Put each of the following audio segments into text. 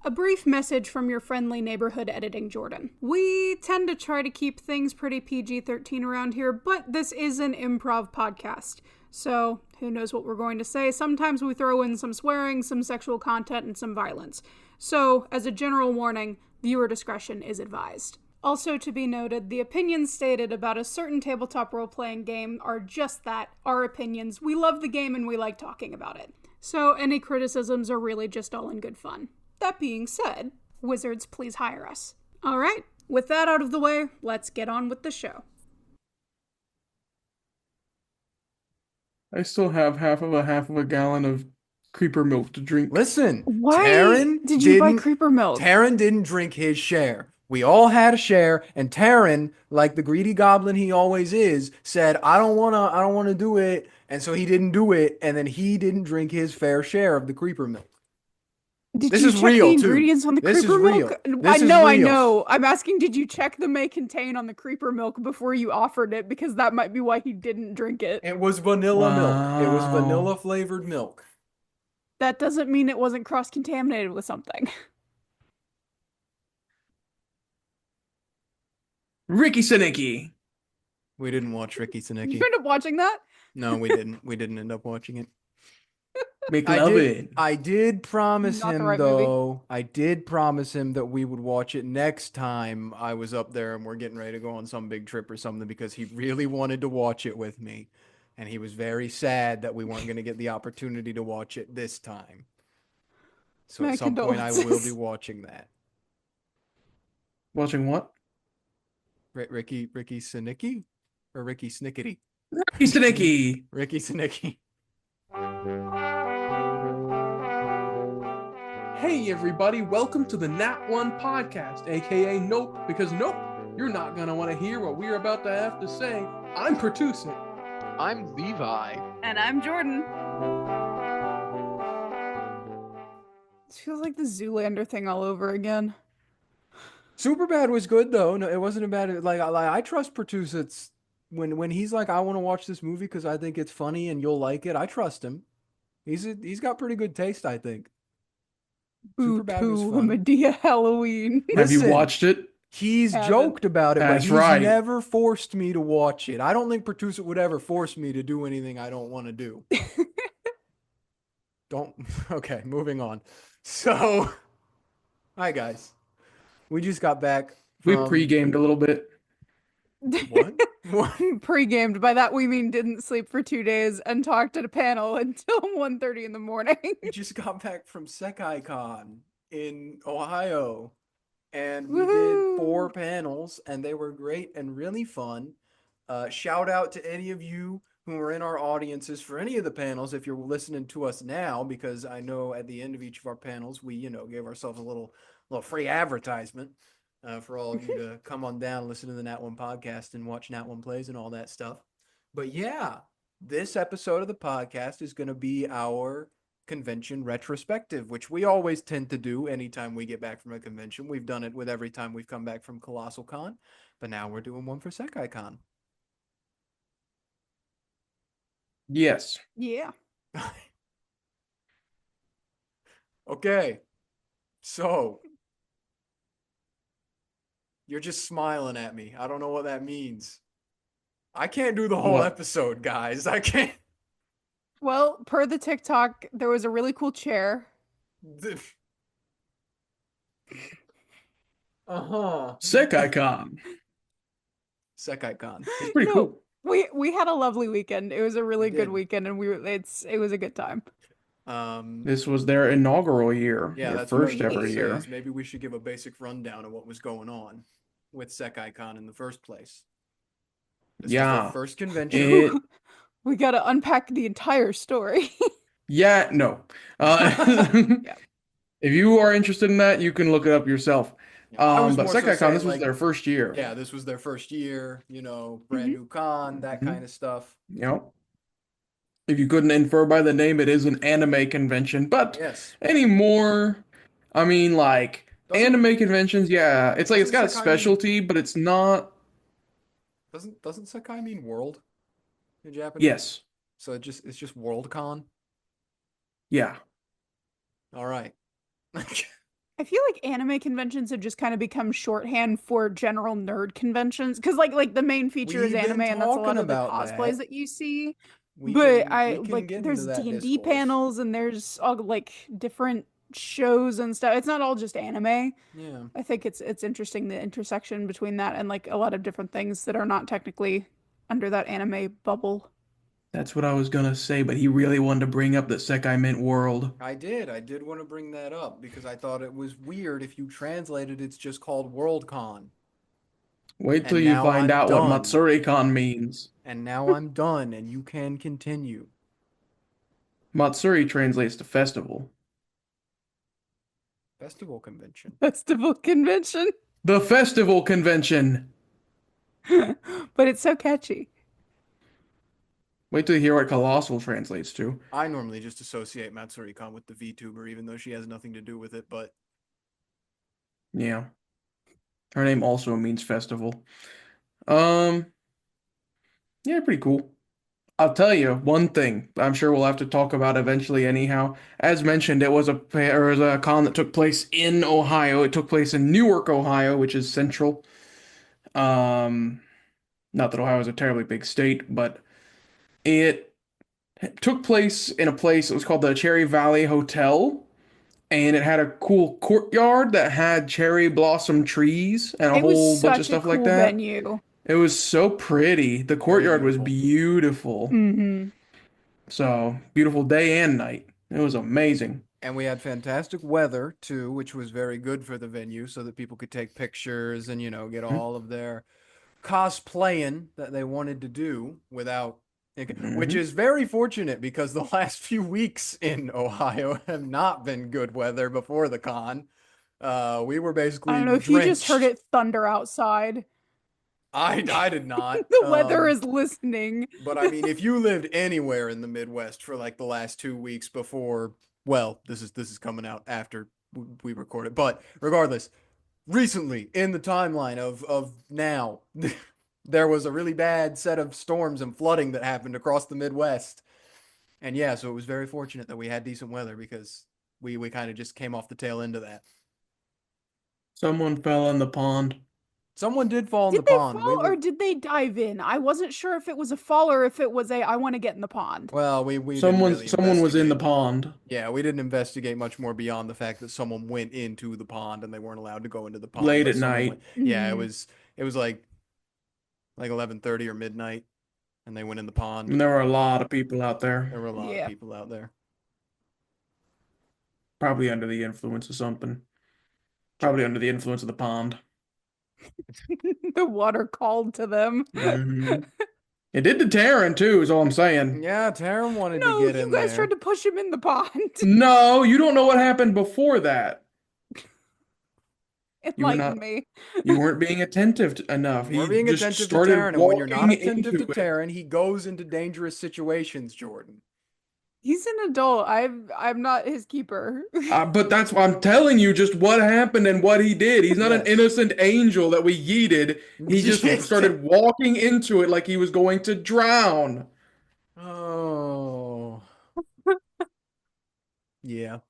A brief message from your friendly neighborhood editing Jordan. We tend to try to keep things pretty PG-13 around here, but this is an improv podcast. So, who knows what we're going to say. Sometimes we throw in some swearing, some sexual content, and some violence. So, as a general warning, viewer discretion is advised. Also to be noted, the opinions stated about a certain tabletop role-playing game are just that, our opinions. We love the game and we like talking about it. So, any criticisms are really just all in good fun. That being said, wizards, please hire us. All right, with that out of the way, let's get on with the show. I still have half of a gallon of creeper milk to drink. Listen, Why Taryn did you buy creeper milk? Taryn didn't drink his share. We all had a share, and Taryn, like the greedy goblin he always is, said, I don't wanna do it, and so he didn't do it, and then he didn't drink his fair share of the creeper milk. Did you check the ingredients on the creeper milk? I know. I'm asking, did you check the may contain on the creeper milk before you offered it? Because that might be why he didn't drink it. It was vanilla milk. It was vanilla flavored milk. That doesn't mean it wasn't cross-contaminated with something. Ricky Senicki. We didn't watch Ricky Senicki. You end up watching that? No, we didn't. We didn't end up watching it. I did promise him, though. I did promise him that we would watch it next time I was up there and we're getting ready to go on some big trip or something, because he really wanted to watch it with me. And he was very sad that we weren't going to get the opportunity to watch it this time. So at some point I will be watching that. Watching what? Ricky Senicki? Or Ricky Snickety? Ricky Senicki. Ricky Senicki. Hey everybody, welcome to the Nat One Podcast, aka Nope, because nope, you're not gonna want to hear what we're about to have to say. I'm Pertuset. I'm Levi. And I'm Jordan. It feels like the Zoolander thing all over again. Superbad was good though. No, it wasn't a bad. Like I trust Pertuset's when he's like, I want to watch this movie because I think it's funny and you'll like it. I trust him. He's got pretty good taste, I think. Superbad was fun. Medea Halloween. Have you watched it? He's joked about it, but he's never forced me to watch it. I don't think Pertuset would ever force me to do anything I don't want to do. Okay, moving on. So, hi guys. We just got back. We pre-gamed a little bit. What? Pre-gamed. By that we mean didn't sleep for 2 days and talked at a panel until 1:30 in the morning. We just got back from SekaiCon in Ohio. And we did 4 panels, and they were great and really fun. Shout out to any of you who are in our audiences for any of the panels if you're listening to us now, because I know at the end of each of our panels, we, gave ourselves a little free advertisement for all of you to come on down, listen to the Nat One Podcast and watch Nat One Plays and all that stuff. But yeah, this episode of the podcast is going to be our convention retrospective, which we always tend to do anytime we get back from a convention. We've done it with every time we've come back from Colossal Con, but now we're doing one for SekaiCon. Yes. Yeah. Okay. So you're just smiling at me. I don't know what that means. I can't do the whole episode, guys. I can't. Well, per the TikTok, there was a really cool chair. SekaiCon. SekaiCon. It's pretty cool. We had a lovely weekend. It was a really good weekend, and it was a good time. This was their inaugural year. Yeah, their first ever year. Maybe we should give a basic rundown of what was going on with SekaiCon in the first place. This was their first convention. We got to unpack the entire story. No. If you are interested in that, you can look it up yourself. But SekaiCon, this was their first year. Yeah, this was their first year, brand new con, that kind of stuff. Yep. If you couldn't infer by the name, it is an anime convention. But anymore, I mean, anime conventions, it's like it's got a specialty, but it's not. Doesn't Sekai mean world in Japanese? Yes. So it's just WorldCon? Yeah. All right. I feel like anime conventions have just kind of become shorthand for general nerd conventions because like the main feature is We've anime been and that's a lot talking of the about cosplays that. that you see. We But can I we can like get into there's that D&D discourse. panels and there's all like different shows and stuff. It's not all just anime. Yeah. I think it's interesting the intersection between that and like a lot of different things that are not technically under that anime bubble. That's what I was gonna say, but he really wanted to bring up that Sekai meant world. I did want to bring that up because I thought it was weird if you translated it's just called Worldcon. Wait till And you now find I'm out what done. Matsuri-kan means. And now I'm done and you can continue. Matsuri translates to festival. Festival convention. Festival convention. The festival convention! But it's so catchy. Wait till you hear what colossal translates to. I normally just associate Matsuri-kan with the VTuber, even though she has nothing to do with it, but Yeah. Her name also means festival. Um, yeah, pretty cool. I'll tell you one thing I'm sure we'll have to talk about eventually anyhow. As mentioned, it was a con that took place in Ohio. It took place in Newark, Ohio, which is central. Um, Not that Ohio is a terribly big state, but it took place in a place that was called the Cherry Valley Hotel, and it had a cool courtyard that had cherry blossom trees and a It was whole bunch of such a stuff like cool that. venue. It was so pretty. The very courtyard was beautiful. beautiful. Hmm. So, beautiful day and night. It was amazing. And we had fantastic weather too, which was very good for the venue so that people could take pictures and, get all of their cosplaying that they wanted to do without, which Mhm. is very fortunate because the last few weeks in Ohio have not been good weather before the con. We were I basically don't know if you just heard drenched. it thunder outside. I did not. The weather is listening. But I mean, if you lived anywhere in the Midwest for like the last 2 weeks before, well, this is coming out after we record it. But regardless, recently in the timeline of now, there was a really bad set of storms and flooding that happened across the Midwest. And yeah, so it was very fortunate that we had decent weather because we kind of just came off the tail end of that. Someone fell in the pond. Someone did fall in the Did they pond. fall or did they dive in? I wasn't sure if it was a fall or if it was a I want to get in the pond. Well, we didn't really Someone was in the investigate. pond Yeah, we didn't investigate much more beyond the fact that someone went into the pond and they weren't allowed to go into the pond. late But at someone night. went. Yeah, it Mhm. was like 11:30 or midnight, and they went in the pond. And there were a lot of people out There there, were a lot of Yeah. people out there. probably under the influence of something. Probably under the influence of the pond. The water called to them. Mhm. It did to Taryn too, is all I'm saying. Yeah, Taryn wanted to No, get you in guys there. tried to push him in the pond. No, you don't know what happened before that. You were Enlighten not. me. You weren't being attentive enough. We're He being just attentive to started Taryn, and when you're not walking attentive to into it. Taryn, he goes into dangerous situations, Jordan. He's an adult. I'm not his keeper. But that's why I'm telling you just what happened and what he did. He's not an Yes. innocent angel that we yeeted. He just Yes. started walking into it like he was going to drown. Oh. Yeah.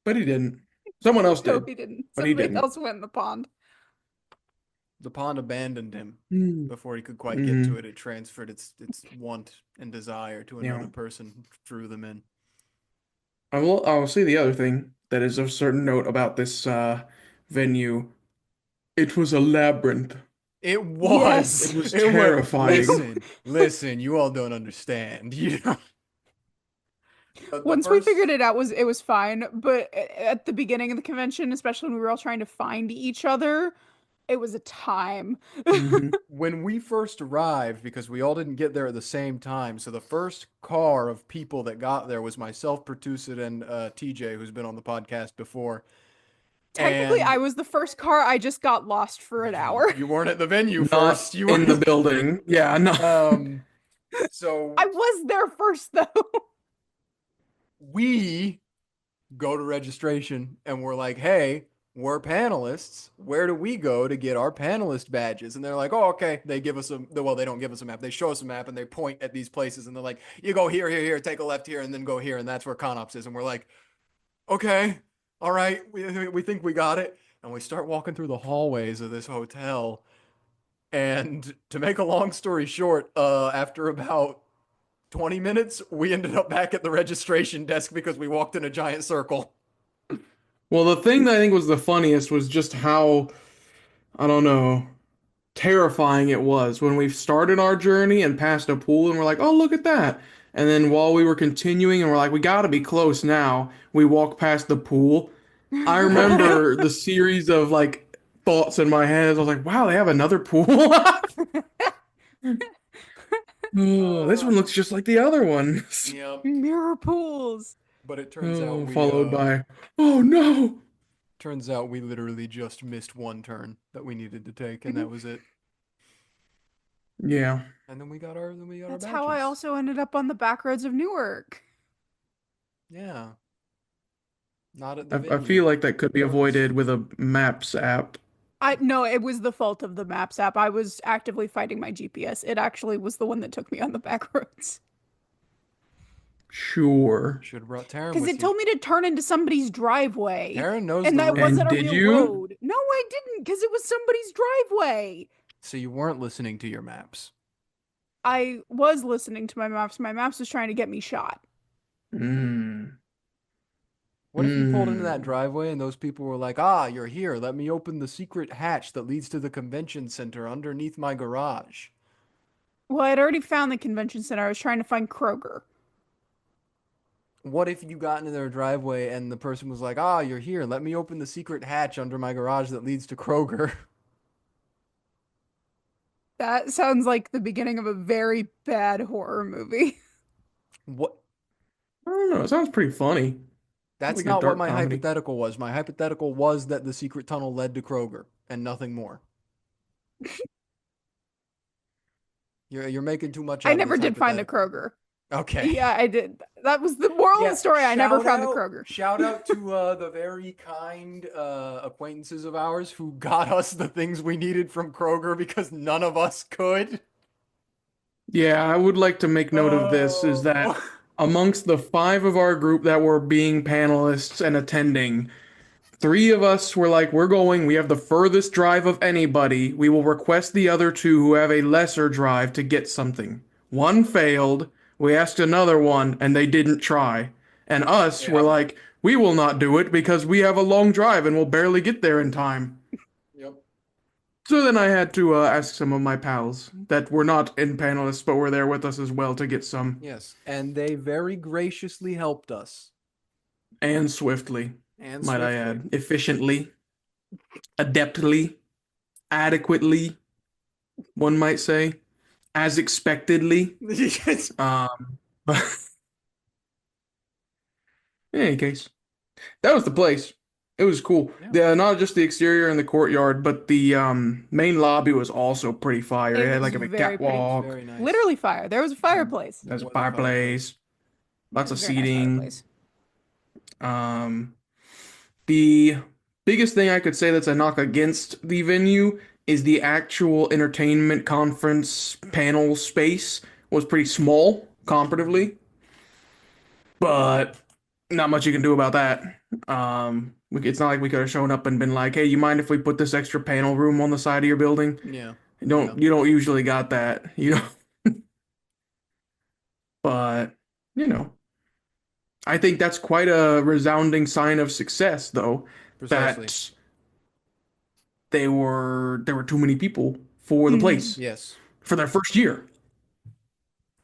But he didn't. Someone else No, did, he didn't. but he Somebody didn't. else went in the pond. The pond abandoned him Mm. before he could quite get to it. It transferred its want and desire to Yeah. another person, drew them in. I'll say the other thing that is of certain note about this venue. It was a labyrinth. It was. It was It was. terrifying. Listen, you all don't understand. You know. Once we figured it out, it was fine. But at the beginning of the convention, especially when we were all trying to find each other, it was a time. Mhm. When we first arrived, because we all didn't get there at the same time, so the first car of people that got there was myself, Pertuset, and TJ, who's been on the podcast before. Technically, And I was the first car. I just got lost for an hour. you weren't at the venue Not first. You were in the building. Yeah, no. So I was there first, though. we go to registration and we're like, hey, we're panelists. Where do we go to get our panelist badges? And they're like, oh, okay. They give us well, they don't give us a map. They show us a map and they point at these places and they're like, you go here, here, here, take a left here, and then go here. And that's where Conops is. And we're like, okay, all right, we think we got it. And we start walking through the hallways of this hotel. And to make a long story short, after about 20 minutes, we ended up back at the registration desk because we walked in a giant circle. Well, the thing that I think was the funniest was just how, I don't know, terrifying it was when we started our journey and passed a pool and we're like, oh, look at that. And then while we were continuing and we're like, we gotta be close now, we walk past the pool. I remember the series of like thoughts in my head. I was like, wow, they have another pool. Oh, this one looks just like the other one. Yep. Mirror pools. But it turns out followed by, oh no. Turns out we literally just missed one turn that we needed to take, and that was it. Yeah. And then we got our That's badges. how I also ended up on the back roads of Newark. Yeah. Not at the I venue. feel like that could be avoided with a Maps app. No, it was the fault of the Maps app. I was actively fighting my GPS. It actually was the one that took me on the back roads. Sure. Should have brought Taryn Because with it told me to turn into somebody's driveway. Taryn knows and the that route. wasn't a did real you? road. No, I didn't, because it was somebody's driveway. So you weren't listening to your maps. I was listening to my maps. My maps was trying to get me shot. What if you pulled into that driveway and those people were like, ah, you're here. Let me open the secret hatch that leads to the convention center underneath my garage. Well, I'd already found the convention center. I was trying to find Kroger. What if you got into their driveway and the person was like, ah, you're here. Let me open the secret hatch under my garage that leads to Kroger. That sounds like the beginning of a very bad horror movie. What? I don't know. It sounds pretty funny. That's Like a not what dark my comedy. hypothetical was. My hypothetical was that the secret tunnel led to Kroger and nothing more. You're making too much out I of never this did find the hypothetical. Kroger. Okay. Yeah, I did. That was the moral of the story. I never found the Kroger. Shout out to the very kind acquaintances of ours who got us the things we needed from Kroger because none of us could. Yeah, I would like to make note of this is that amongst the 5 of our group that were being panelists and attending, 3 of us were like, we're going, we have the furthest drive of anybody. We will request the other 2 who have a lesser drive to get something. 1 failed. We asked another one and they didn't try. And us were like, we will not do it because we have a long drive and we'll barely get there in time. Yep. So then I had to ask some of my pals that were not in panelists but were there with us as well to get some. Yes, and they very graciously helped us. And swiftly, And might I add. Efficiently, adeptly, adequately, one might say, as expectedly. But in any case, that was the place. It was cool. Yeah. Not just the exterior and the courtyard, but the main lobby was also pretty fire. It had like a big very pretty. catwalk. Very nice. Literally fire. There was a fireplace. There's a Was a fireplace. Lots of Very nice seating. fireplace. The biggest thing I could say that's a knock against the venue is the actual entertainment conference panel space was pretty small comparatively, but not much you can do about that. It's not like we could have shown up and been like, "Hey, you mind if we put this extra panel room on the side of your building?" Yeah. You don't usually got that, you know. But, you know, I think that's quite a resounding sign of success, though, Precisely. that there were too many people for the place Yes. for their first year.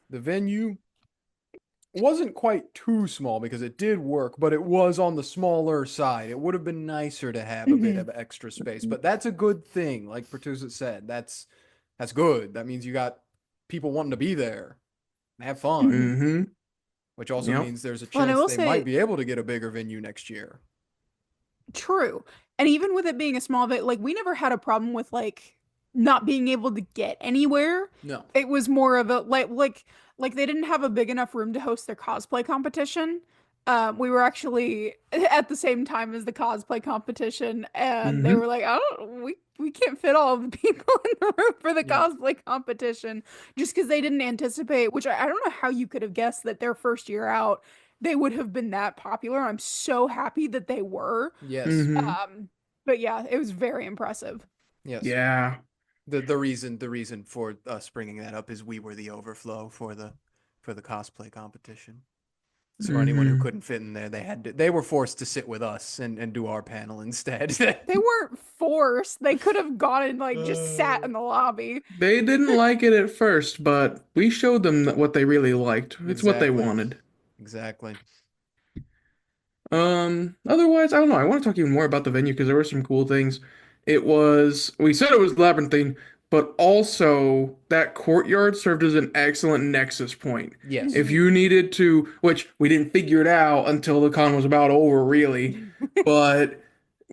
The venue wasn't quite too small because it did work, but it was on the smaller side. It would have been nicer to have a bit of extra space, but that's a good thing. Like Pertuset said, that's good. That means you got people wanting to be there and have fun, Mm-hmm. which also Yep. means there's a Well, and I chance will they say- might be able to get a bigger venue next year. True. And even with it being a small bit, like we never had a problem with like not being able to get anywhere. No. It was more of a like they didn't have a big enough room to host their cosplay competition. We were actually at the same time as the cosplay competition, and they were like, "Oh, we can't fit all of the people in the room for the cosplay competition," just because they didn't anticipate. Which I don't know how you could have guessed that their first year out, they would have been that popular. I'm so happy that they were. Yes. But yeah, it was very impressive. Yes. Yeah. The reason for us bringing that up is we were the overflow for the cosplay competition. So anyone who couldn't fit in there, they were forced to sit with us and do our panel instead. They weren't forced. They could have gone and like just sat in the lobby. They didn't like it at first, but we showed them what they really liked. It's what they Exactly. wanted. Exactly. Otherwise, I don't know. I want to talk even more about the venue because there were some cool things. We said it was labyrinthine, but also that courtyard served as an excellent nexus point. Yes. If you needed to, which we didn't figure it out until the con was about over, really, but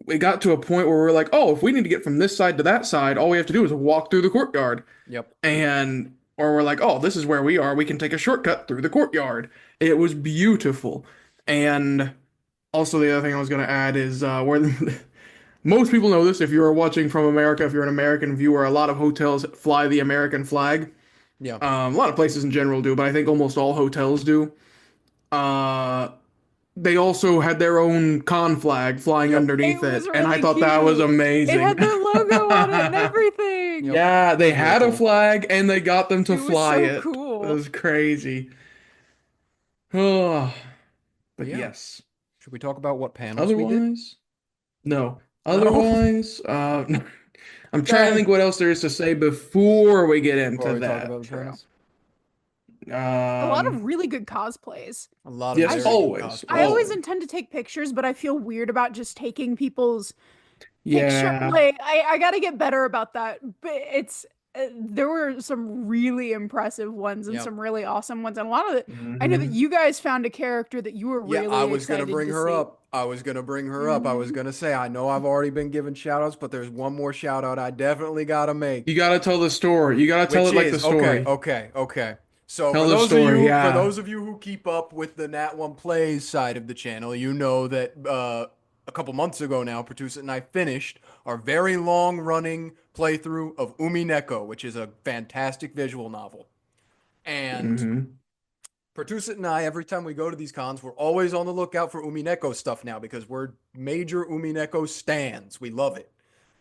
we got to a point where we're like, oh, if we need to get from this side to that side, all we have to do is walk through the courtyard. Yep. Or we're like, oh, this is where we are. We can take a shortcut through the courtyard. It was beautiful. And also, the other thing I was going to add is where most people know this. If you are watching from America, if you're an American viewer, a lot of hotels fly the American flag. Yeah. A lot of places in general do, but I think almost all hotels do. They also had their own con flag flying underneath it, was and I really thought that was cute. amazing. It had their logo on it and everything. Yep. Yeah, they had Really a cool. flag, and they got them to It was fly so it. cool. It was crazy. Oh, but Yeah. yes. Should we talk about what panels we did? Otherwise, no. Otherwise, I'm trying to think what else there is to say before we get into Before we talk that. about the panels? A lot of really good cosplays. A lot of Yes, very good always. cosplay. I always Always. intend to take pictures, but I feel weird about just taking people's Yeah. picture. Like, I gotta get better about that. But there were some really impressive ones and Yep. some really awesome ones, and a lot of it. I know that you guys found a character that you were really Yeah, I was excited gonna bring to her see. up. I was gonna bring her up. I was gonna say, I know I've already been giving shout outs, but there's one more shout out I definitely gotta make. You gotta tell the story. You gotta tell Which it like is the story. okay. So Tell for the those story, of you, yeah. for those of you who keep up with the Nat One Plays side of the channel, you know that a couple months ago now, Pertuset and I finished our very long running playthrough of Umineko, which is a fantastic visual novel. And Pertuset and I, every time we go to these cons, we're always on the lookout for Umineko stuff now because we're major Umineko stans. We love it.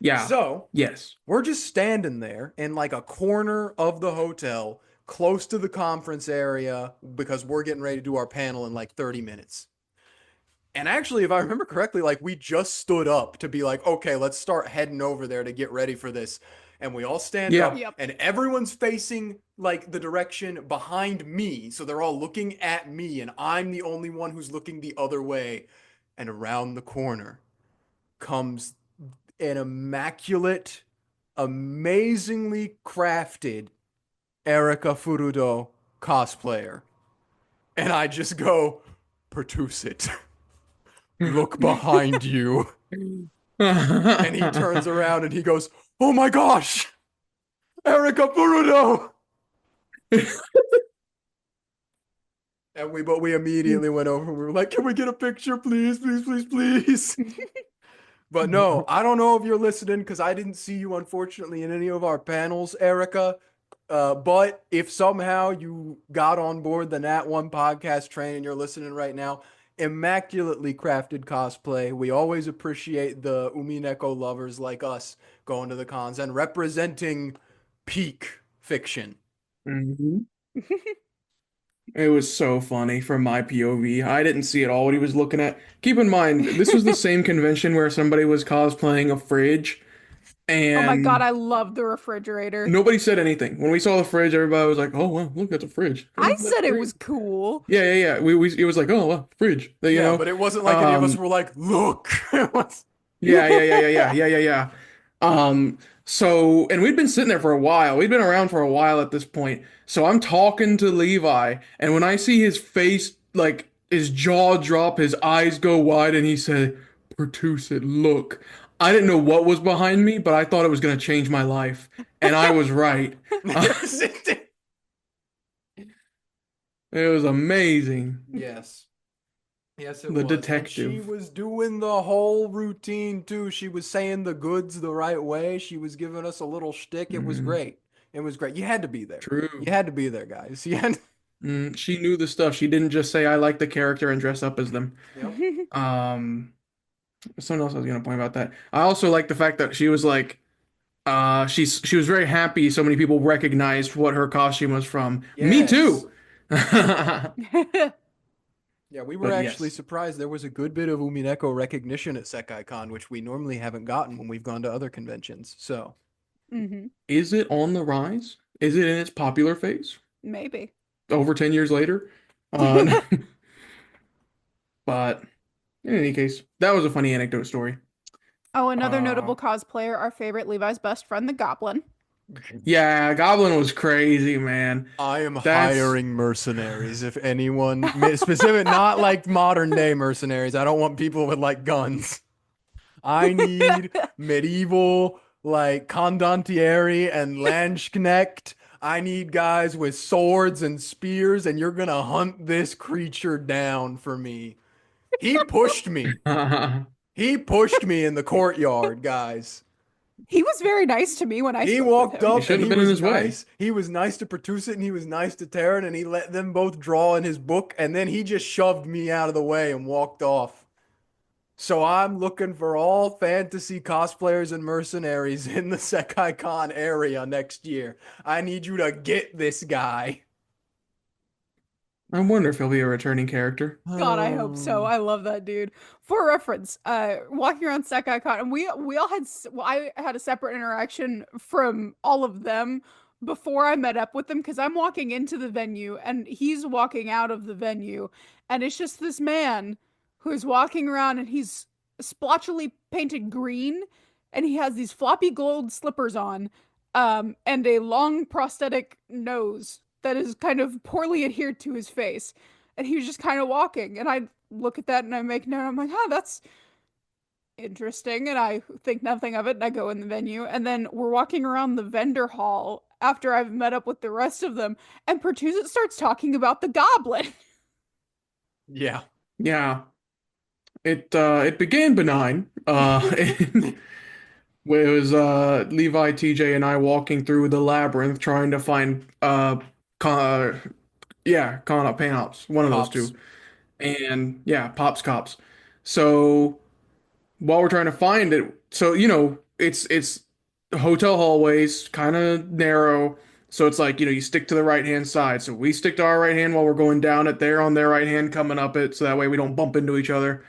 Yeah. So, yes. we're just standing there in like a corner of the hotel, close to the conference area, because we're getting ready to do our panel in like 30 minutes. And actually, if I remember correctly, like we just stood up to be like, okay, let's start heading over there to get ready for this. And we all stand up, Yep. and everyone's facing like the direction behind me. So they're all looking at me, and I'm the only one who's looking the other way. And around the corner comes an immaculate, amazingly crafted Erika Furudo cosplayer. And I just go, Pertuset, look behind you. And he turns around and he goes, oh my gosh, Erika Furudo. And we immediately went over and we were like, can we get a picture, please? But no, I don't know if you're listening because I didn't see you, unfortunately, in any of our panels, Erika. But if somehow you got on board the Nat One Podcast train and you're listening right now, immaculately crafted cosplay. We always appreciate the Umineko lovers like us going to the cons and representing peak fiction. It was so funny from my POV. I didn't see at all what he was looking at. Keep in mind, this was the same convention where somebody was cosplaying a fridge, and Oh my god, I love the refrigerator. nobody said anything. When we saw the fridge, everybody was like, "Oh wow, look, that's a fridge." I That's said it great." was cool. Yeah. It was like, "Oh wow, fridge." You know? But it wasn't like any of us were like, look. It was... Yeah. So, and we'd been sitting there for a while. We'd been around for a while at this point. So I'm talking to Levi, and when I see his face, like his jaw drop, his eyes go wide, and he said, Pertuset, look. I didn't know what was behind me, but I thought it was going to change my life. And I was right. It was amazing. Yes, it The was. detective. And she was doing the whole routine too. She was saying the goods the right way. She was giving us a little shtick. It was great. It was great. You had to be there. True. You had to be there, guys. You had... She knew the stuff. She didn't just say I like the character and dress up as them. Yep. Um, Something else I was gonna point about that. I also like the fact that she was like, she was very happy so many people recognized what her costume was from. Me Yes. too. Yeah, we were But actually yes. surprised there was a good bit of Umineko recognition at SekaiCon, which we normally haven't gotten when we've gone to other conventions. So, Is it on the rise? Is it in its popular phase? Maybe. Over 10 years later? Uh, but in any case, that was a funny anecdote story. Oh, another Uh, notable cosplayer, our favorite Levi's best friend, the Goblin. yeah, Goblin was crazy, man. I am That's hiring mercenaries. If anyone, specific, not like modern day mercenaries. I don't want people with like guns. I need medieval, like condottieri and Landsknecht. I need guys with swords and spears, and you're gonna hunt this creature down for me. He pushed me. He pushed me in the courtyard, guys. He was very nice to me when I He spoke with walked him. He up and shouldn't he have been in was his way. nice. He was nice to Pertuset and he was nice to Terran and he let them both draw in his book and then he just shoved me out of the way and walked off. So I'm looking for all fantasy cosplayers and mercenaries in the SekaiCon area next year. I need you to get this guy. I wonder if he'll be a returning character. God, I hope so. I love that dude. For reference, walking around SekaiCon, and we all had well, I had a separate interaction from all of them before I met up with them because I'm walking into the venue and he's walking out of the venue, and it's just this man who's walking around and he's splotchily painted green, and he has these floppy gold slippers on, and a long prosthetic nose that is kind of poorly adhered to his face. And he was just kind of walking. And I look at that and I make note. I'm like, huh, that's interesting. And I think nothing of it. And I go in the venue. And then we're walking around the vendor hall after I've met up with the rest of them. And Pertuset starts talking about the goblin. Yeah. Yeah. It began benign. Where it was Levi, TJ, and I walking through the labyrinth trying to find con con Panops, one of those Pops. two. And yeah, Pops Cops. So while we're trying to find it, so it's hotel hallways, kind of narrow. So it's like, you stick to the right hand side. So we stick to our right hand while we're going down it. They're on their right hand coming up it, so that way we don't bump into each other.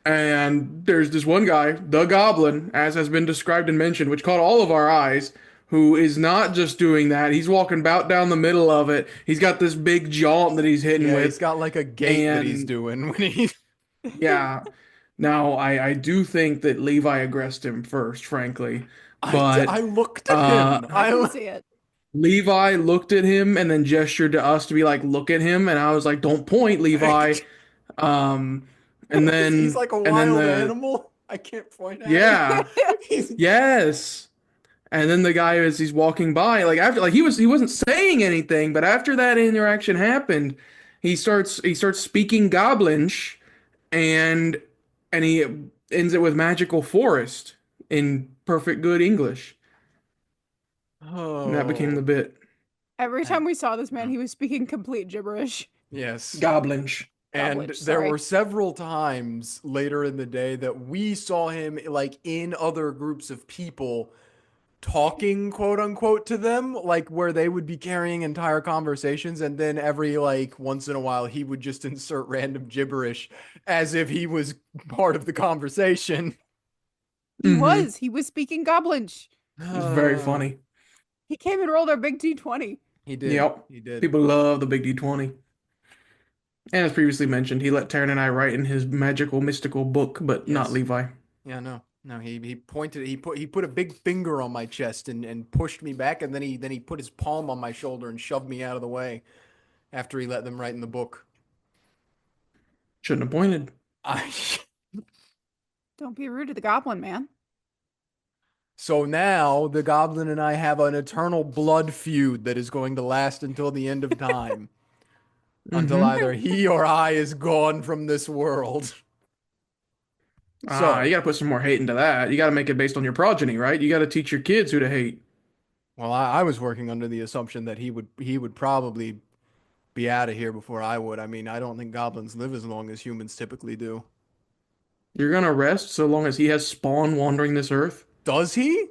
And there's this one guy, the Goblin, as has been described and mentioned, which caught all of our eyes, who is not just doing that. He's walking about down the middle of it. He's got this big jaunt that he's hitting Yeah, with. he's got like a gait that he's And doing when he. yeah. Now, I do think that Levi aggressed him first, frankly. I But looked at him. I can see it. Levi looked at him and then gestured to us to be like, look at him. And I was like, don't point, Levi. Um, and He's then like a and then wild the animal. I can't point at him. yeah. He's- Yes. And then the guy as he's walking by, like after like he wasn't saying anything, but after that interaction happened, he starts speaking Goblinsh and he ends it with magical forest in perfect good English. And that became the Oh, bit. Every time we saw this man, he was speaking complete gibberish. yes. Goblinsh. And Goblin, there sorry. were several times later in the day that we saw him like in other groups of people talking quote unquote to them, like where they would be carrying entire conversations and then every like once in a while he would just insert random gibberish as if he was part of the conversation. Mhm. He was speaking Goblinsh. It's very funny. He came and rolled our big D20. He did. Yep. He did. People love the big D20. And as previously mentioned, he let Taryn and I write in his magical mystical book, but not Yes. Levi. Yeah, no. He pointed. He put a big finger on my chest and pushed me back, and then he put his palm on my shoulder and shoved me out of the way. After he let them write in the book, Shouldn't have pointed. I. Don't be rude to the Goblin, man. So now the Goblin and I have an eternal blood feud that is going to last until the end of time, until Mhm. either he or I is gone from this world. So You got to put some more hate into that. You got to make it based on your progeny, right? You got to teach your kids who to hate. well, I was working under the assumption that he would probably be out of here before I would. I mean, I don't think goblins live as long as humans typically do. You're gonna rest so long as he has spawn wandering this earth? Does he? He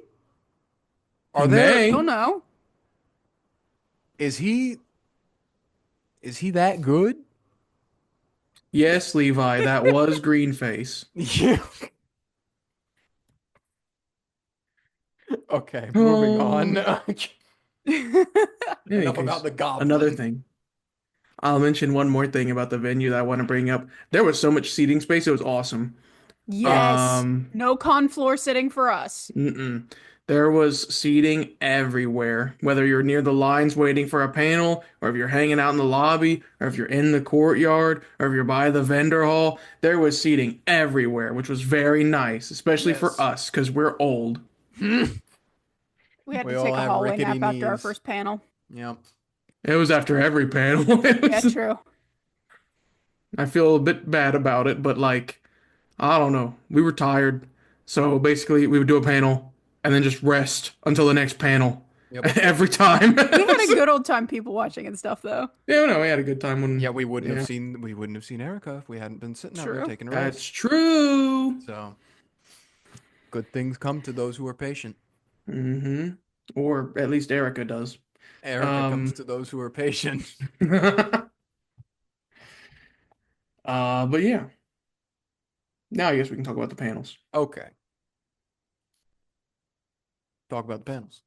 Are there? may. Don't know. Is he that good? Yes, Levi, that was Greenface. Yeah. Okay, moving on. In any Enough case, about the goblin. another thing. I'll mention one more thing about the venue that I want to bring up. There was so much seating space, it was awesome. Yes. No con floor sitting for us. Mm-mm. There was seating everywhere, whether you're near the lines waiting for a panel, or if you're hanging out in the lobby, or if you're in the courtyard, or if you're by the vendor hall. There was seating everywhere, which was very nice, especially for Yes. us, because we're old. We had We to all take a have hallway rickety nap after our knees. first panel. Yep. It was after every panel. Yeah, true. I feel a bit bad about it, but like, I don't know. We were tired. So basically, we would do a panel and then just rest until the next panel. Yep. Every time. We had a good old time people watching and stuff, though. Yeah, no, we had a good time when. Yeah, we wouldn't yeah. have seen Erica if we hadn't been sitting out there True. taking a That's rest. true. So, good things come to those who are patient. Mm-hmm. Or at least Erica does. Erica comes to those who are patient. But yeah. Now I guess we can talk about the panels. Okay. Talk about the panels.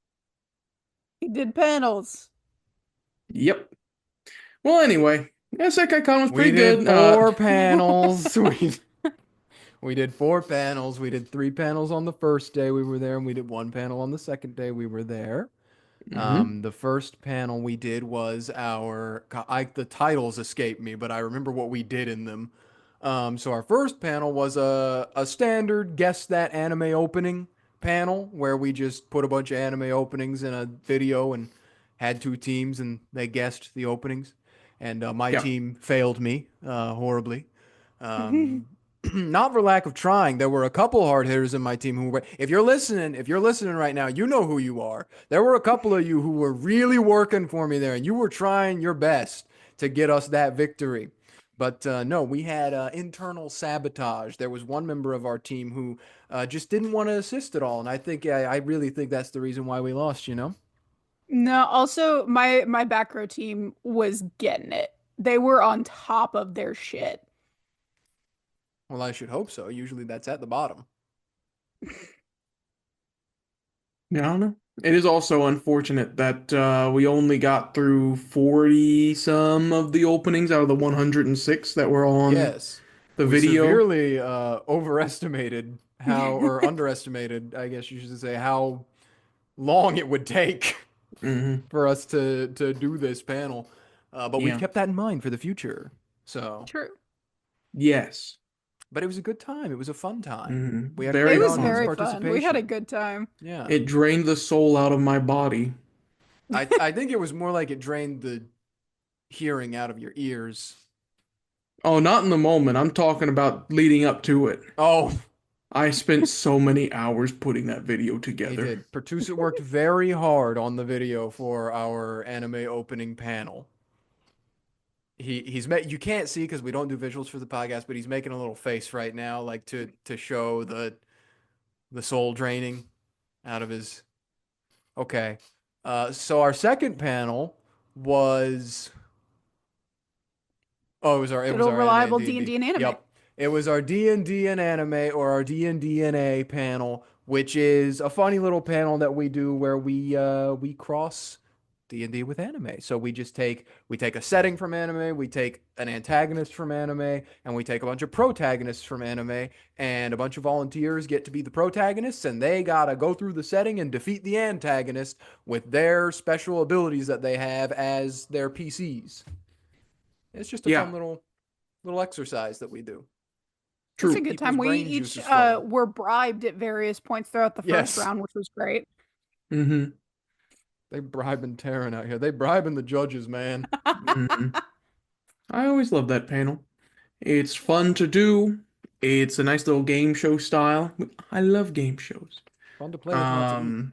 We did panels. Yep. Well, anyway, yeah, SekaiCon was pretty We did good. 4 panels. We did 4 panels. We did 3 panels on the first day we were there, and we did 1 panel on the second day we were there. Mhm. The first panel we did was the titles escape me, but I remember what we did in them. So our first panel was a standard guess that anime opening panel where we just put a bunch of anime openings in a video and had 2 teams and they guessed the openings. And my Yeah. team failed me horribly. Not for lack of trying. There were a couple hard hitters in my team who were. If you're listening right now, you know who you are. There were a couple of you who were really working for me there, and you were trying your best to get us that victory. But no, we had internal sabotage. There was one member of our team who just didn't want to assist at all, and I really think that's the reason why we lost. You know? No, also my back row team was getting it. They were on top of their shit. Well, I should hope so. Usually that's at the bottom. Yeah, I don't know. It is also unfortunate that we only got through 40 some of the openings out of the 106 that were on Yes. the We video. severely overestimated or underestimated, I guess you should say, how long it would take Mhm. for us to do this panel. But we've Yeah. kept that in mind for the future. So, True. Yes. but it was a good time. It was a fun time. Mhm. We had Very It great was fun. audience very fun. We had a participation. good time. Yeah. It drained the soul out of my body. I think it was more like it drained the hearing out of your ears. Oh, not in the moment. I'm talking about leading up to it. Oh, I spent so many hours putting that video he together. did. Pertuset worked very hard on the video for our anime opening panel. You can't see because we don't do visuals for the podcast, but he's making a little face right now, like to show the soul draining out of his. Okay, so our second panel was. Oh, it was our Good old anime reliable D&D. D&D and anime. Yep, it was our D&D and anime or our D&D and A panel, which is a funny little panel that we do where we cross D&D with anime. So we take a setting from anime, we take an antagonist from anime, and we take a bunch of protagonists from anime, and a bunch of volunteers get to be the protagonists, and they gotta go through the setting and defeat the antagonist with their special abilities that they have as their PCs. It's just a Yeah. fun little exercise that we do. True. It's a good People's time. We brain each juices flowing. were bribed at various points throughout the first Yes. round, which was great. Mm-hmm. They bribing Taryn out here. They bribing the judges, man. Mhm. I always love that panel. It's fun to do. It's a nice little game show style. I love game shows. Fun to play with, not to eat.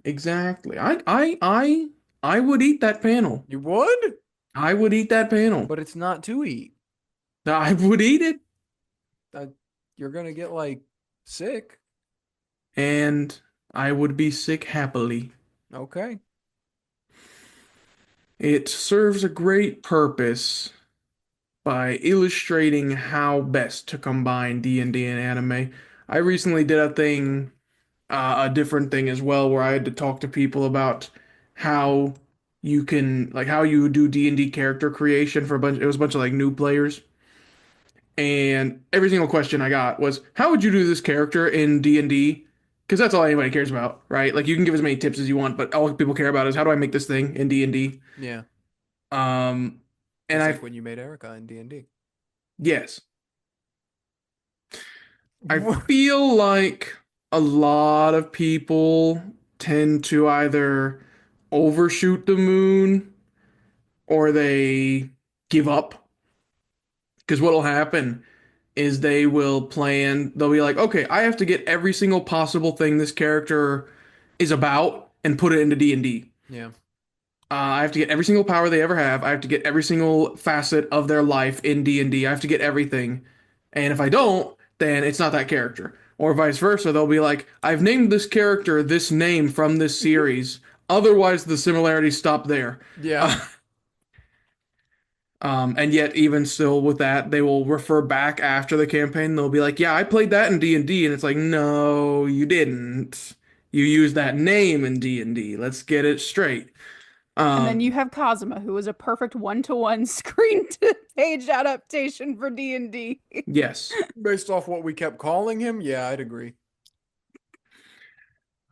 Exactly. I would eat that panel. You would? I would eat that panel. But it's not to eat. I would eat it. You're gonna get like sick. And I would be sick happily. Okay. It serves a great purpose by illustrating how best to combine D&D and anime. I recently did a different thing as well, where I had to talk to people about how how you do D&D character creation for it was a bunch of like new players. And every single question I got was, how would you do this character in D&D? Because that's all anybody cares about, right? Like you can give as many tips as you want, but all people care about is how do I make this thing in D&D? Yeah. Um, and Just I like when you made Erica in D&D. Yes, I feel like a lot of people tend to either overshoot the moon or they give up. Because what'll happen is they'll be like, okay, I have to get every single possible thing this character is about and put it into D&D. Yeah. I have to get every single power they ever have. I have to get every single facet of their life in D&D. I have to get everything. And if I don't, then it's not that character. Or vice versa, they'll be like, I've named this character this name from this series. Otherwise, the similarities stop there. Yeah. And yet, even still with that, they will refer back after the campaign. They'll be like, "Yeah, I played that in D&D," and it's like, "No, you didn't. You used that name in D&D. Let's get it straight." And then you have Kazuma, who is a perfect one-to-one screen-to-page adaptation for D&D. Yes. Based off what we kept calling him, yeah, I'd agree.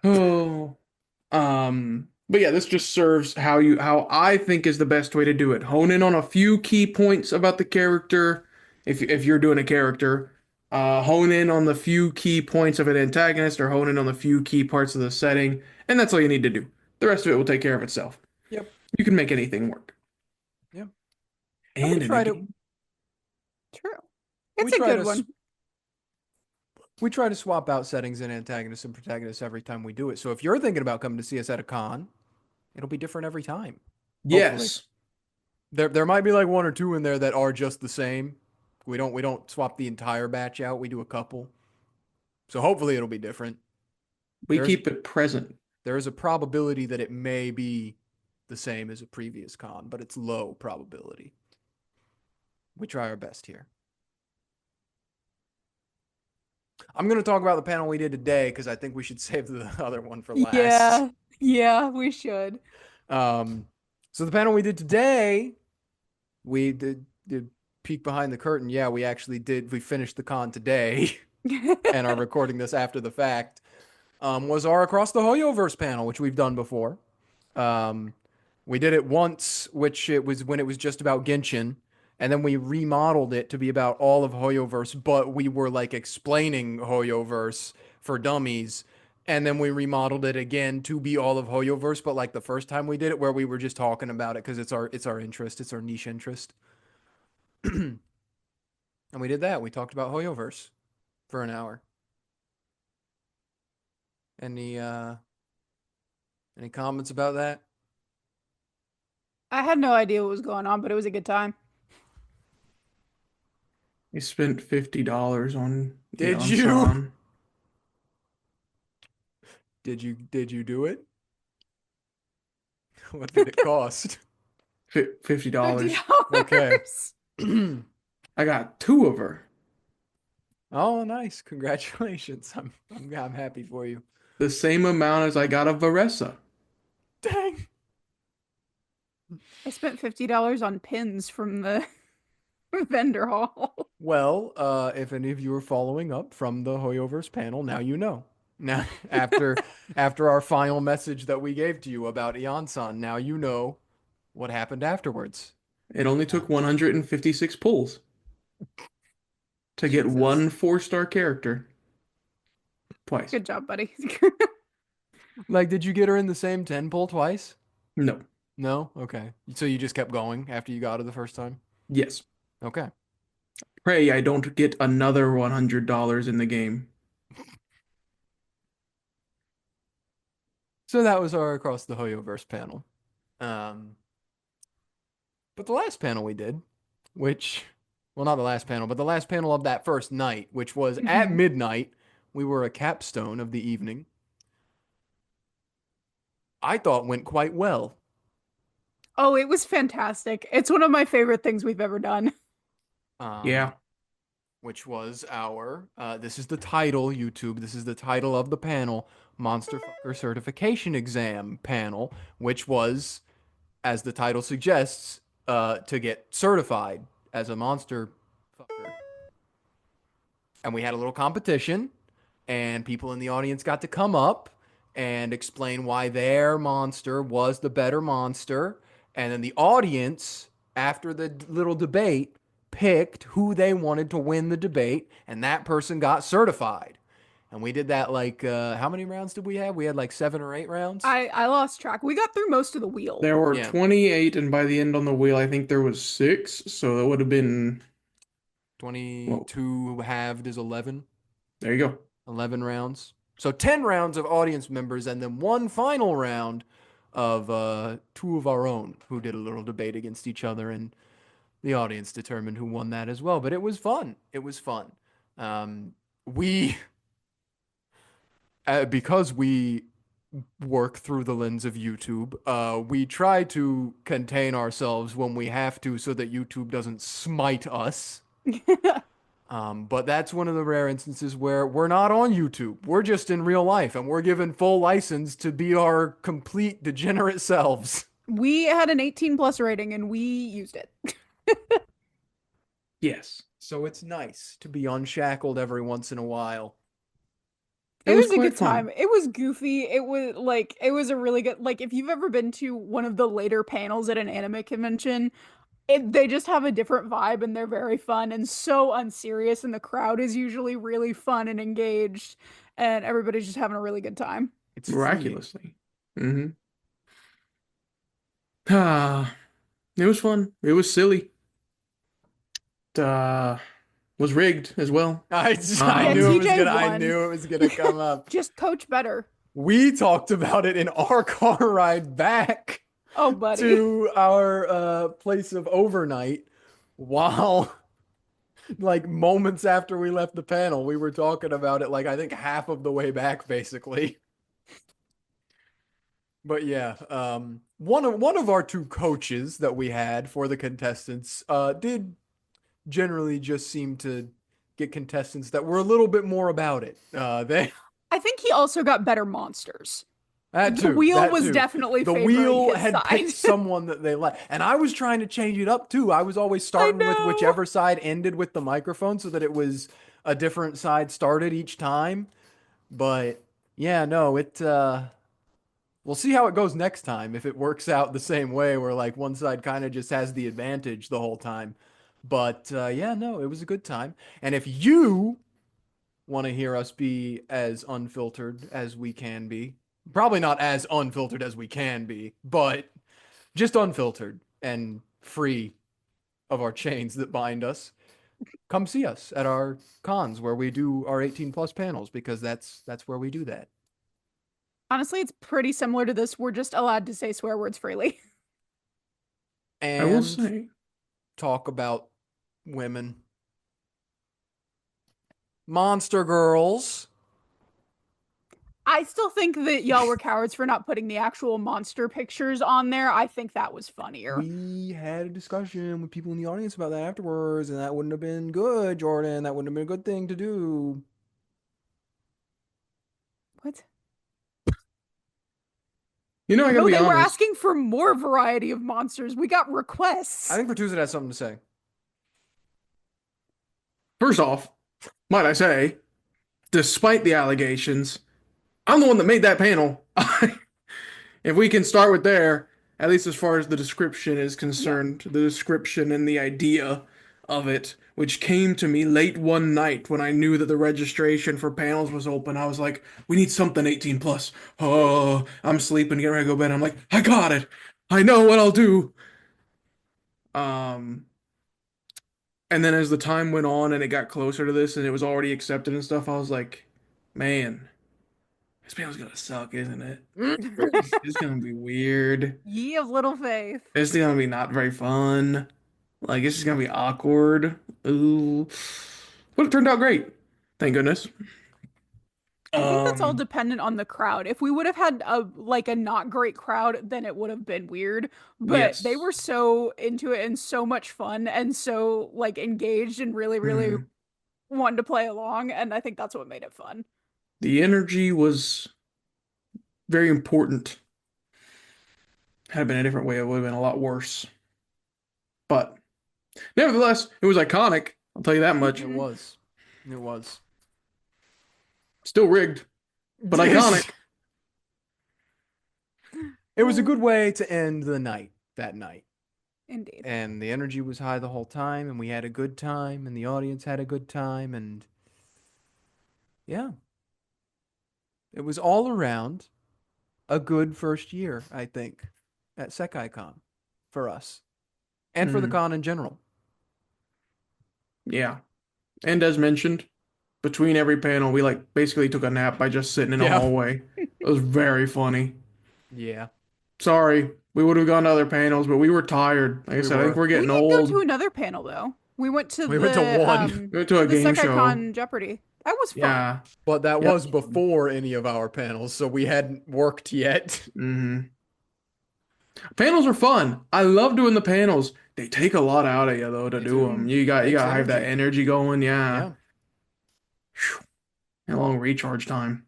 Oh. But yeah, this just serves how I think is the best way to do it. Hone in on a few key points about the character, if you're doing a character. Hone in on the few key points of an antagonist, or hone in on the few key parts of the setting, and that's all you need to do. The rest of it will take care of itself. Yep. You can make anything work. Yep. And we tried it. True. It's a good one. We try to swap out settings and antagonists and protagonists every time we do it. So if you're thinking about coming to see us at a con, it'll be different every time. Yes. There might be like one or two in there that are just the same. We don't swap the entire batch out. We do a couple. So hopefully it'll be different. We keep it present. There is a probability that it may be the same as a previous con, but it's low probability. We try our best here. I'm going to talk about the panel we did today because I think we should save the other one for last. Yeah, we should. So the panel we did today, we did peek behind the curtain. Yeah, we actually did. We finished the con today and are recording this after the fact. Was our Across the Hoyoverse panel, which we've done before. We did it once, which it was when it was just about Genshin. And then we remodeled it to be about all of Hoyoverse, but we were like explaining Hoyoverse for dummies. And then we remodeled it again to be all of Hoyoverse, but like the first time we did it, where we were just talking about it because it's our interest, it's our niche interest. And we did that. We talked about Hoyoverse for an hour. Any comments about that? I had no idea what was going on, but it was a good time. You spent $50 on Did you? Did you do it? What did it cost? $50. Okay. I got 2 of her. Oh, nice. Congratulations. I'm happy for you. The same amount as I got of Varessa. Dang. I spent $50 on pins from the vendor hall. Well, if any of you are following up from the Hoyoverse panel, now you know. Now, after our final message that we gave to you about Ian-san, now you know what happened afterwards. It only took 156 pulls to get one 4-star character. Twice. Good job, buddy. Like, did you get her in the same 10 pull twice? No. No? Okay. So you just kept going after you got her the first time? Yes. Okay. Pray I don't get another $100 in the game. So that was our Across the Hoyoverse panel. But the last panel we did, well, not the last panel, but the last panel of that first night, which was at midnight, we were a capstone of the evening, I thought went quite well. Oh, it was fantastic. It's one of my favorite things we've ever done. Yeah. Which was this is the title, YouTube, this is the title of the panel, Monster Fucker Certification Exam panel, which was, as the title suggests, to get certified as a monster fucker. And we had a little competition, and people in the audience got to come up and explain why their monster was the better monster. And then the audience, after the little debate, picked who they wanted to win the debate, and that person got certified. And we did that how many rounds did we have? We had 7 or 8 rounds. I lost track. We got through most of the wheel. There were 28, and by the end on the wheel, I think there was 6, so that would have been 22 halved is 11. There you go. 11 rounds. So 10 rounds of audience members, and then one final round of 2 of our own who did a little debate against each other, and the audience determined who won that as well. But it was fun. It was fun. Because we work through the lens of YouTube, we try to contain ourselves when we have to so that YouTube doesn't smite us. But that's one of the rare instances where we're not on YouTube. We're just in real life, and we're given full license to be our complete degenerate selves. We had an 18+ rating, and we used it. Yes. So it's nice to be unshackled every once in a while. It was a good time. It was goofy. It was a really good, if you've ever been to one of the later panels at an anime convention, they just have a different vibe, and they're very fun and so unserious, and the crowd is usually really fun and engaged, and everybody's just having a really good time. It's miraculously. Mm-hmm. It was fun. It was silly. Was rigged as well. I knew it was gonna come up. Just coach better. We talked about it in our car ride back. Oh, buddy. To our place of overnight, while moments after we left the panel, we were talking about it I think half of the way back, basically. But yeah, one of our 2 coaches that we had for the contestants did generally just seem to get contestants that were a little bit more about it. I think he also got better monsters. The wheel was definitely favoring his side. The wheel had picked someone that they liked. And I was trying to change it up too. I was always starting with whichever side ended with the microphone so that it was a different side started each time. But yeah, no, we'll see how it goes next time. If it works out the same way where one side kind of just has the advantage the whole time. But yeah, no, it was a good time. And if you want to hear us be as unfiltered as we can be, probably not as unfiltered as we can be, but just unfiltered and free of our chains that bind us, come see us at our cons where we do our 18+ panels, because that's where we do that. Honestly, it's pretty similar to this. We're just allowed to say swear words freely. And I will say, talk about women. Monster girls. I still think that y'all were cowards for not putting the actual monster pictures on there. I think that was funnier. We had a discussion with people in the audience about that afterwards, and that wouldn't have been good, Jordan. That wouldn't have been a good thing to do. What? I gotta be honest. They were asking for more variety of monsters. We got requests. I think Pertuset has something to say. First off, might I say, despite the allegations, I'm the one that made that panel. If we can start with there, at least as far as the description is concerned, the description and the idea of it, which came to me late one night when I knew that the registration for panels was open. I was like, we need something 18+. Oh, I'm sleeping, getting ready to go to bed. I'm like, I got it. I know what I'll do. And then as the time went on and it got closer to this and it was already accepted and stuff, I was like, man, This panel's gonna suck, isn't it? It's gonna be weird. Ye of little faith. It's gonna be not very fun. Like, it's just gonna be awkward. Ooh. But it turned out great. Thank goodness. I think that's all Um, dependent on the crowd. If we would have had a not great crowd, then it would have been weird. But they yes. were so into it and so much fun and so like engaged and really, really Mhm. wanted to play along, and I think that's what made it fun. The energy was very important. Had it been a different way, it would have been a lot worse. But nevertheless, it was iconic. I'll tell you that much. It was. It was. Still rigged, but iconic. It was a good way to end the night that night. Indeed. And the energy was high the whole time, and we had a good time, and the audience had a good time, and yeah. It was all around a good first year, I think, at SekaiCon for us. And for the con in general. Yeah. And as mentioned, between every panel, we like basically took a nap by just sitting in a Yeah. hallway. It was very funny. Yeah. Sorry, we would have gone to other panels, but we were tired. Like I said, I think we're We getting did go old. to another panel though. We went to We went to one. We went to a the game show. SekaiCon Jeopardy. That was fun. Yeah. But that Yep. was before any of our panels, so we hadn't worked yet. Panels are fun. I love doing the panels. They take a lot out of you though to They do do. them. You gotta Takes have that energy. energy going. Yeah. Yeah. Whew. And a long recharge time.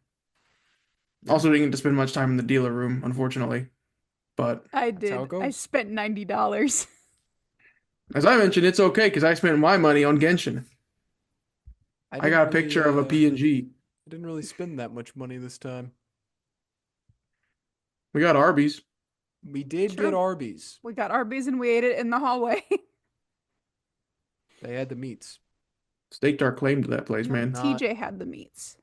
Yeah. Also didn't get to spend much time in the dealer room, unfortunately. But I That's how did. it goes. I spent $90. as I mentioned, it's okay because I spent my money on Genshin. I didn't got a really, picture of a PNG. I didn't really spend that much money this time. We got Arby's. We did True. get Arby's. We got Arby's and we ate it in the hallway. They had the meats. Staked our claim to that place, man. Not- TJ had the meats.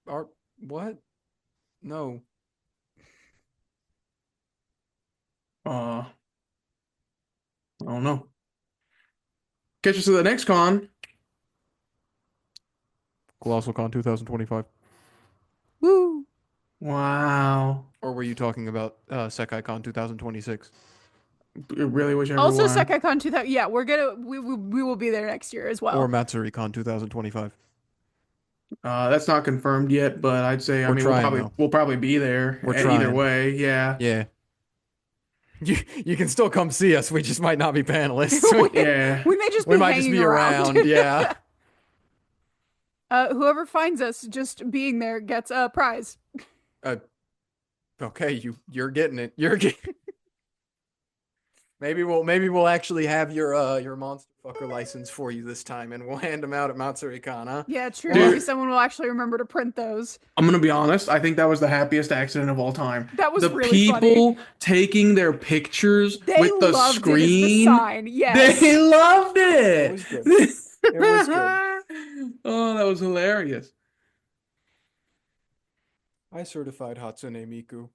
What? No. I don't know. Catch us at the next con. Colossal Con 2025. Woo! Wow. Or were you talking about SekaiCon 2026? Really wish Also, everyone. SekaiCon 2000. Yeah, we will be there next year as well. Or MatsuriCon 2025? That's not confirmed yet, but I'd say We're trying, we'll probably be there. We're Either trying. way, yeah. Yeah. You can still come see us. We just might not be panelists. Yeah. We may just We be might just hanging be around. Yeah. Whoever finds us just being there gets a prize. Okay, you're getting it. You're getting. Maybe we'll actually have your monster fucker license for you this time, and we'll hand them out at MatsuriCon, huh? Yeah, true. Dude. Maybe someone will actually remember to print those. I'm gonna be honest. I think that was the happiest accident of all time. That was the really people funny. taking their pictures They with the loved it as the screen. sign. Yes. They loved it. It was good. It was good. Oh, that was hilarious. I certified Hatsune Miku.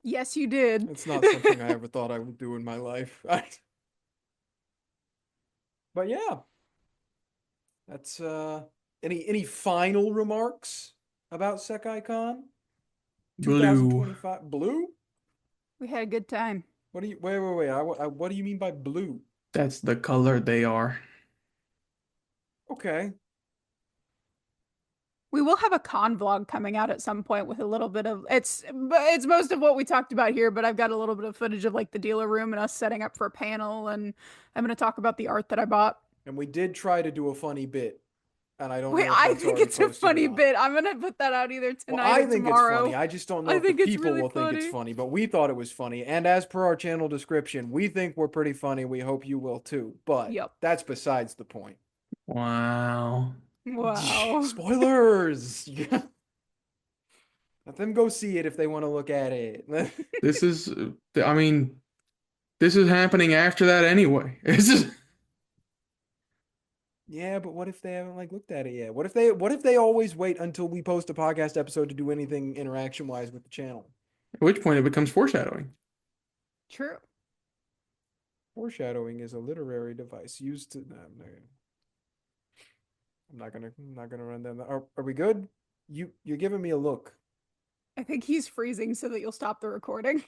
Yes, you did. It's not something I ever thought I would do in my life. But yeah. That's any final remarks about SekaiCon Blue. 2025? Blue? We had a good time. What do you wait? What do you mean by blue? That's the color they are. Okay. We will have a con vlog coming out at some point with a little bit of it's most of what we talked about here, but I've got a little bit of footage of like the dealer room and us setting up for a panel, and I'm going to talk about the art that I bought. And we did try to do a funny bit, and I don't know Wait, if I that's think already it's a posted or funny not. bit. I'm going to put that out either tonight Well, I or think tomorrow. it's funny. I just don't know I if the think it's people really will think it's funny. funny, but we thought it was funny. And as per our channel description, we think we're pretty funny. We hope you will too. But Yep. that's besides the point. Wow. Wow. Spoilers. Let them go see it if they want to look at it. This is, I mean, this is happening after that anyway. It's just, Yeah, but what if they haven't looked at it yet? What if they always wait until we post a podcast episode to do anything interaction wise with the channel? at which point it becomes foreshadowing. True. Foreshadowing is a literary device used to I'm not gonna run down. Are we good? You're giving me a look. I think he's freezing so that you'll stop the recording.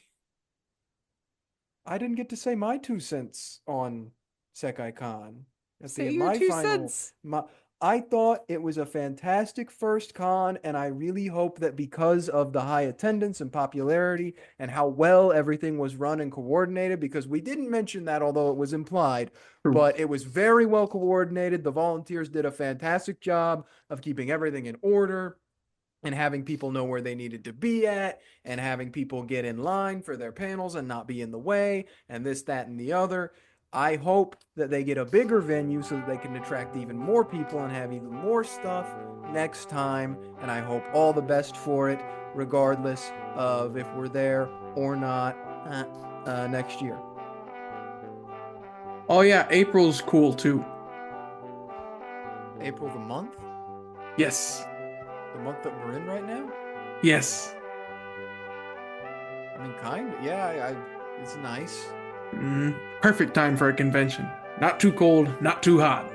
I didn't get to say my 2 cents on SekaiCon. Say your 2 cents. I thought it was a fantastic first con, and I really hope that because of the high attendance and popularity and how well everything was run and coordinated, because we didn't mention that, although it was implied, but it was very well coordinated. The volunteers did a fantastic job of keeping everything in order and having people know where they needed to be at and having people get in line for their panels and not be in the way and this, that, and the other. I hope that they get a bigger venue so that they can attract even more people and have even more stuff next time. And I hope all the best for it, regardless of if we're there or not next year. Oh yeah, April's cool too. April the month? Yes. The month that we're in right now? Yes. I mean, kind of. Yeah, it's nice. Perfect time for a convention. Not too cold, not too hot.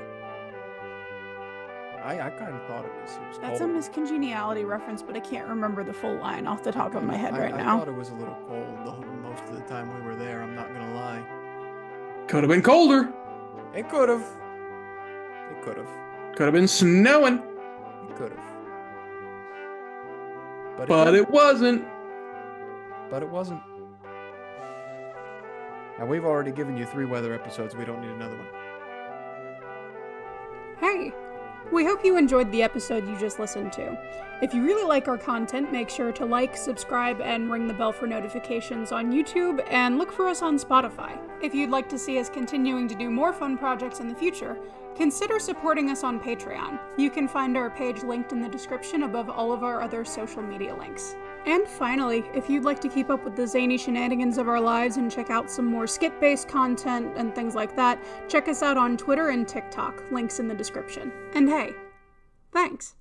I kind of thought it was That's cold. a Miss Congeniality reference, but I can't remember the full line off the top of my head right now. I thought it was a little cold most of the time we were there, I'm not going to lie. Could have been colder. It could have. It could have. Could have been snowing. It could have. But it wasn't. But it wasn't. Now, we've already given you 3 weather episodes. We don't need another one. Hey, we hope you enjoyed the episode you just listened to. If you really like our content, make sure to like, subscribe, and ring the bell for notifications on YouTube, and look for us on Spotify. If you'd like to see us continuing to do more fun projects in the future, consider supporting us on Patreon. You can find our page linked in the description above all of our other social media links. And finally, if you'd like to keep up with the zany shenanigans of our lives and check out some more skit-based content and things like that, check us out on Twitter and TikTok, links in the description. And hey, thanks!